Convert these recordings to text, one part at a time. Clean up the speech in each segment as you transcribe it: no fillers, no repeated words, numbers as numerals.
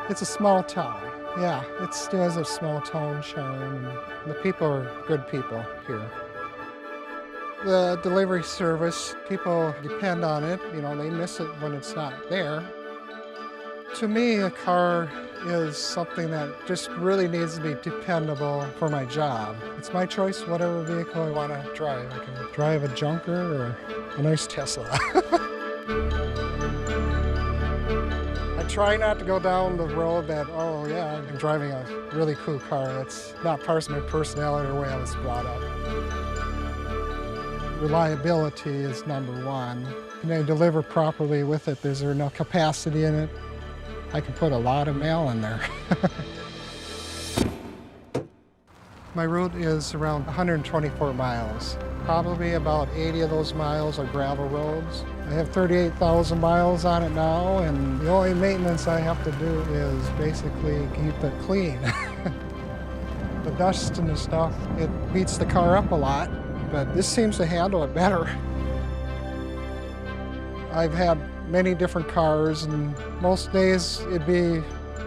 It's a small town. Yeah, it still has a small town charm, and the people are good people here. The delivery service, people depend on it. They miss it when it's not there. To me, a car is something that just really needs to be dependable for my job. It's my choice, whatever vehicle I want to drive. I can drive a junker or a nice Tesla. I try not to go down the road that, oh yeah, I'm driving a really cool car. That's not part of my personality or the way I was brought up. Reliability is number one. Can I deliver properly with it? Is there enough capacity in it? I can put a lot of mail in there. My route is around 124 miles. Probably about 80 of those miles are gravel roads. I have 38,000 miles on it now, and the only maintenance I have to do is basically keep it clean. The dust and the stuff, it beats the car up a lot, but this seems to handle it better. I've had many different cars, and most days it'd be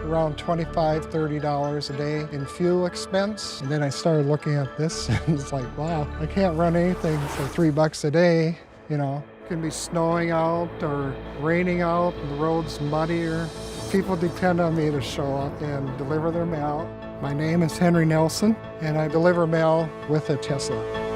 around $25, $30 a day in fuel expense. And then I started looking at this and it's like, wow, I can't run anything for $3 a day, It can be snowing out or raining out and the road's muddier. People depend on me to show up and deliver their mail. My name is Henry Nelson, and I deliver mail with a Tesla.